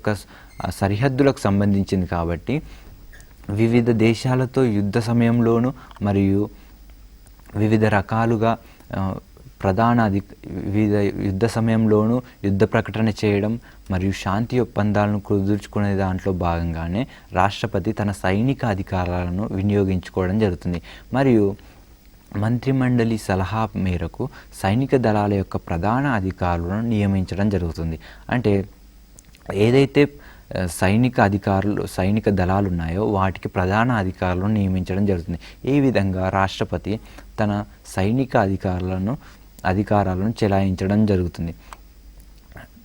యొక్క సరిహద్దులకు సంబంధించింది కాబట్టి వివిధ దేశాలతో యుద్ధ సమయంలోనూ మరియు వివిధ రకాలుగా వివిధ యుద్ధ సమయంలోనూ యుద్ధ ప్రకటన చేయడం మరియు శాంతి ఒప్పందాలను కుదుర్చుకునే దాంట్లో భాగంగానే రాష్ట్రపతి తన సైనిక అధికారాలను వినియోగించుకోవడం జరుగుతుంది. మరియు మంత్రిమండలి సలహా మేరకు సైనిక దళాల యొక్క ప్రధాన అధికారులను నియమించడం జరుగుతుంది. అంటే ఏదైతే సైనిక దళాలు ఉన్నాయో వాటికి ప్రధాన అధికారులను నియమించడం జరుగుతుంది. ఈ విధంగా రాష్ట్రపతి తన సైనిక అధికారాలను చెలాయించడం జరుగుతుంది.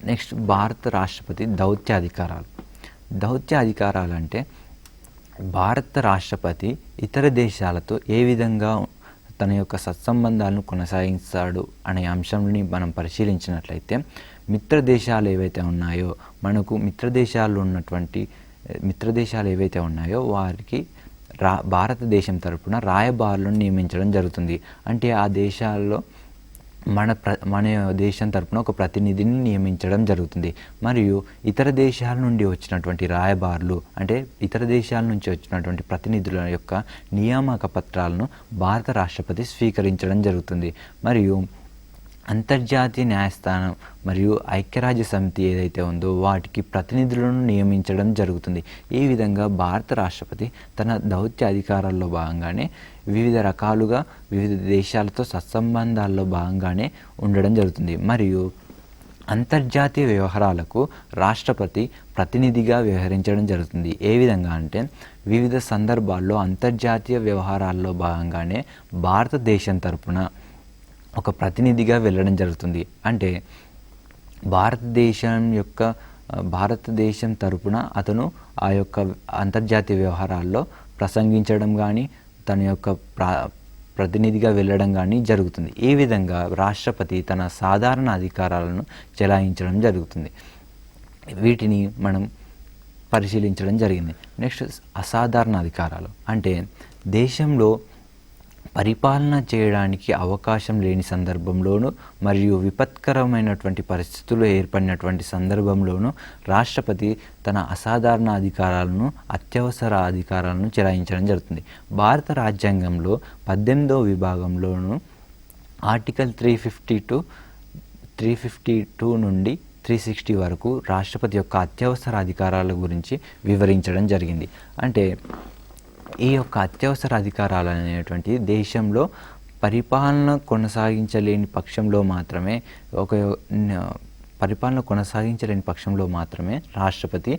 నెక్స్ట్ భారత రాష్ట్రపతి దౌత్య అధికారాలు అంటే భారత రాష్ట్రపతి ఇతర దేశాలతో ఏ విధంగా తన యొక్క సత్సంబంధాలను కొనసాగిస్తాడు అనే అంశాన్ని మనం పరిశీలించినట్లయితే మిత్ర దేశాలు ఏవైతే ఉన్నాయో ఏవైతే ఉన్నాయో వారికి భారతదేశం తరపున రాయబారులను నియమించడం జరుగుతుంది. అంటే ఆ దేశాల్లో మన దేశం తరపున ఒక ప్రతినిధిని నియమించడం జరుగుతుంది. మరియు ఇతర దేశాల నుండి వచ్చినటువంటి రాయబారులు అంటే ఇతర దేశాల నుంచి వచ్చినటువంటి ప్రతినిధుల యొక్క నియామక పత్రాలను భారత రాష్ట్రపతి స్వీకరించడం జరుగుతుంది. మరియు అంతర్జాతీయ న్యాయస్థానం మరియు ఐక్యరాజ్య సమితి ఏదైతే ఉందో వాటికి ప్రతినిధులను నియమించడం జరుగుతుంది. ఈ విధంగా భారత రాష్ట్రపతి తన దౌత్య అధికారాల్లో భాగంగానే వివిధ రకాలుగా వివిధ దేశాలతో సత్సంబంధాల్లో భాగంగానే ఉండడం జరుగుతుంది. మరియు అంతర్జాతీయ వ్యవహారాలకు రాష్ట్రపతి ప్రతినిధిగా వ్యవహరించడం జరుగుతుంది. ఏ విధంగా అంటే వివిధ సందర్భాల్లో అంతర్జాతీయ వ్యవహారాల్లో భాగంగానే భారతదేశం తరపున ఒక ప్రతినిధిగా వెళ్ళడం జరుగుతుంది. అంటే భారతదేశం తరపున అతను ఆ యొక్క అంతర్జాతీయ వ్యవహారాల్లో ప్రసంగించడం కానీ తన యొక్క ప్రతినిధిగా వెళ్ళడం కానీ జరుగుతుంది. ఈ విధంగా రాష్ట్రపతి తన సాధారణ అధికారాలను చెలాయించడం జరుగుతుంది. వీటిని మనం పరిశీలించడం జరిగింది. నెక్స్ట్ అసాధారణ అధికారాలు అంటే దేశంలో పరిపాలన చేయడానికి అవకాశం లేని సందర్భంలోనూ మరియు విపత్కరమైనటువంటి పరిస్థితులు ఏర్పడినటువంటి సందర్భంలోనూ రాష్ట్రపతి తన అసాధారణ అత్యవసర అధికారాలను చెలాయించడం జరుగుతుంది. భారత రాజ్యాంగంలో 18వ విభాగంలోనూ ఆర్టికల్ 352 నుండి 360 వరకు రాష్ట్రపతి యొక్క అత్యవసర అధికారాల గురించి వివరించడం జరిగింది. అంటే ఈ యొక్క అత్యవసర అధికారాలు అనేటువంటి దేశంలో పరిపాలన కొనసాగించలేని పక్షంలో మాత్రమే రాష్ట్రపతి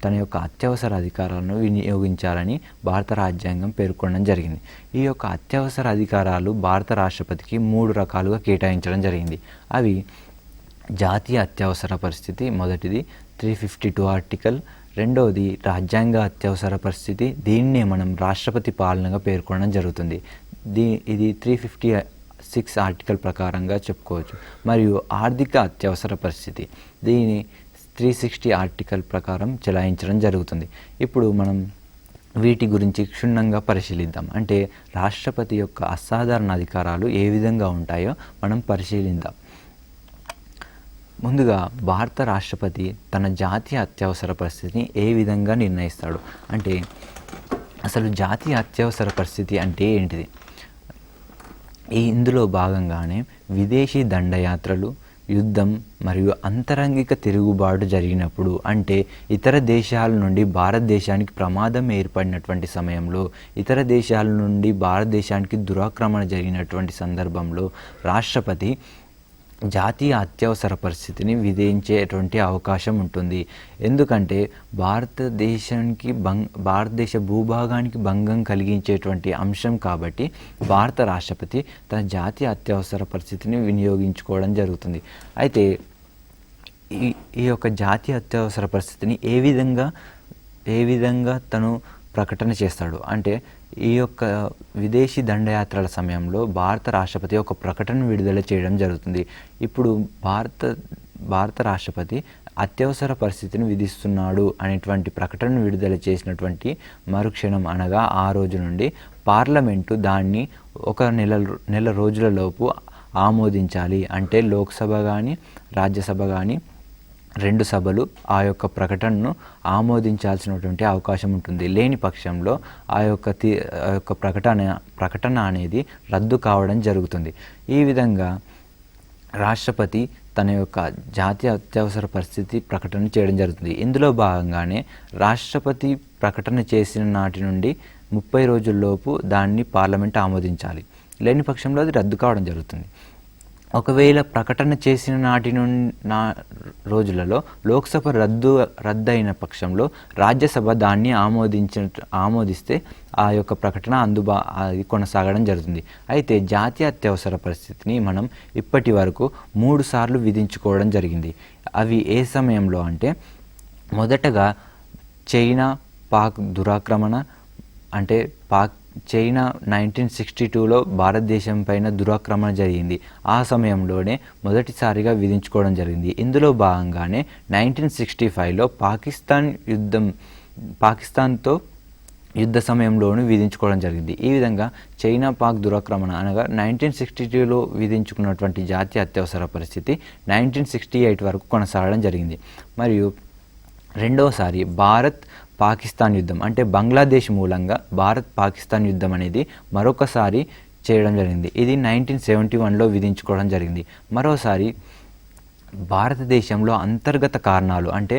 తన యొక్క అత్యవసర అధికారాలను వినియోగించాలని భారత రాజ్యాంగం పేర్కొనడం జరిగింది. ఈ యొక్క అత్యవసర అధికారాలు భారత రాష్ట్రపతికి 3 రకాలుగా కేటాయించడం జరిగింది. అవి జాతీయ అత్యవసర పరిస్థితి, మొదటిది 352 ఆర్టికల్, రెండవది రాజ్యాంగ అత్యవసర పరిస్థితి, దీన్నే మనం రాష్ట్రపతి పాలనగా పేర్కొనడం జరుగుతుంది. ఇది 356 ఆర్టికల్ ప్రకారంగా చెప్పుకోవచ్చు. మరియు ఆర్థిక అత్యవసర పరిస్థితి, దీని 360 ఆర్టికల్ ప్రకారం చెలాయించడం జరుగుతుంది. ఇప్పుడు మనం వీటి గురించి క్షుణ్ణంగా పరిశీలిద్దాం. అంటే రాష్ట్రపతి యొక్క అసాధారణ అధికారాలు ఏ విధంగా ఉంటాయో మనం పరిశీలిద్దాం. ముందుగా భారత రాష్ట్రపతి తన జాతీయ అత్యవసర పరిస్థితిని ఏ విధంగా నిర్ణయిస్తాడు అంటే అసలు జాతీయ అత్యవసర పరిస్థితి అంటే ఏంటిది? ఇందులో భాగంగానే విదేశీ దండయాత్రలు, యుద్ధం మరియు అంతరంగిక తిరుగుబాటు జరిగినప్పుడు, అంటే ఇతర దేశాల నుండి భారతదేశానికి ప్రమాదం ఏర్పడినటువంటి సమయంలో, ఇతర దేశాల నుండి భారతదేశానికి దురాక్రమణ జరిగినటువంటి సందర్భంలో రాష్ట్రపతి జాతీయ అత్యవసర పరిస్థితిని విధించేటువంటి అవకాశం ఉంటుంది. ఎందుకంటే భారతదేశ భూభాగానికి భంగం కలిగించేటువంటి అంశం కాబట్టి భారత రాష్ట్రపతి తన జాతీయ అత్యవసర పరిస్థితిని వినియోగించుకోవడం జరుగుతుంది. అయితే ఈ యొక్క జాతీయ అత్యవసర పరిస్థితిని ఏ విధంగా తను ప్రకటన చేస్తాడు అంటే ఈ యొక్క విదేశీ దండయాత్రల సమయంలో భారత రాష్ట్రపతి ఒక ప్రకటన విడుదల చేయడం జరుగుతుంది. ఇప్పుడు భారత రాష్ట్రపతి అత్యవసర పరిస్థితిని విధిస్తున్నాడు అనేటువంటి ప్రకటన విడుదల చేసినటువంటి మరుక్షణం అనగా ఆ రోజు నుండి పార్లమెంటు దాన్ని ఒక నెల రోజులలోపు ఆమోదించాలి. అంటే లోక్సభ కానీ రాజ్యసభ కానీ రెండు సభలు ఆ యొక్క ప్రకటనను ఆమోదించాల్సినటువంటి అవకాశం ఉంటుంది. లేని పక్షంలో ఆ యొక్క ప్రకటన అనేది రద్దు కావడం జరుగుతుంది. ఈ విధంగా రాష్ట్రపతి తన యొక్క జాతీయ అత్యవసర పరిస్థితి ప్రకటన చేయడం జరుగుతుంది. ఇందులో భాగంగానే రాష్ట్రపతి ప్రకటన చేసిన నాటి నుండి 30 రోజుల్లోపు దాన్ని పార్లమెంట్ ఆమోదించాలి. లేని పక్షంలో అది రద్దు కావడం జరుగుతుంది. ఒకవేళ ప్రకటన చేసిన నాటి రోజులలో లోక్సభ రద్దయిన పక్షంలో రాజ్యసభ దాన్ని ఆమోదిస్తే ఆ యొక్క ప్రకటన అది కొనసాగడం జరుగుతుంది. అయితే జాతీయ అత్యవసర పరిస్థితిని మనం ఇప్పటి వరకు 3 సార్లు విధించుకోవడం జరిగింది. అవి ఏ సమయంలో అంటే, మొదటగా చైనా పాక్ దురాక్రమణ, అంటే చైనా 1962లో భారతదేశం పైన దురాక్రమణ జరిగింది. ఆ సమయంలోనే మొదటిసారిగా విధించుకోవడం జరిగింది. ఇందులో భాగంగానే 1965లో పాకిస్తాన్తో యుద్ధ సమయంలోనూ విధించుకోవడం జరిగింది. ఈ విధంగా చైనా పాక్ దురాక్రమణ అనగా 1962లో విధించుకున్నటువంటి జాతీయ అత్యవసర పరిస్థితి 1968 వరకు కొనసాగడం జరిగింది. మరియు రెండవసారి భారత్ పాకిస్తాన్ యుద్ధం, అంటే బంగ్లాదేశ్ మూలంగా భారత్ పాకిస్తాన్ యుద్ధం అనేది మరొకసారి చేయడం జరిగింది. ఇది 1971లో విధించుకోవడం జరిగింది. మరోసారి భారతదేశంలో అంతర్గత కారణాలు, అంటే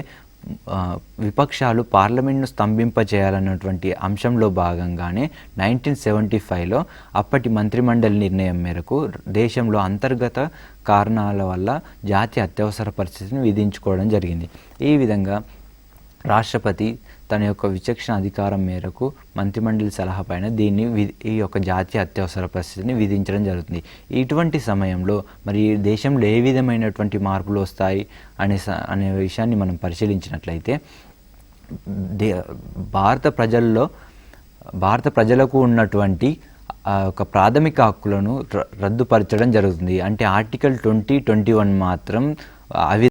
విపక్షాలు పార్లమెంట్ను స్తంభింపచేయాలన్నటువంటి అంశంలో భాగంగానే 1975లో అప్పటి మంత్రిమండలి నిర్ణయం మేరకు దేశంలో అంతర్గత కారణాల వల్ల జాతీయ అత్యవసర పరిస్థితిని విధించుకోవడం జరిగింది. ఈ విధంగా రాష్ట్రపతి తన యొక్క విచక్షణ అధికారం మేరకు మంత్రిమండలి సలహా పైన ఈ యొక్క జాతీయ అత్యవసర పరిస్థితిని విధించడం జరుగుతుంది. ఇటువంటి సమయంలో మరి దేశంలో ఏ విధమైనటువంటి మార్పులు వస్తాయి అనే విషయాన్ని మనం పరిశీలించినట్లయితే, భారత ప్రజలకు ఉన్నటువంటి ఒక ప్రాథమిక హక్కులను రద్దుపరచడం జరుగుతుంది. అంటే ఆర్టికల్ 20, 21 మాత్రం అవి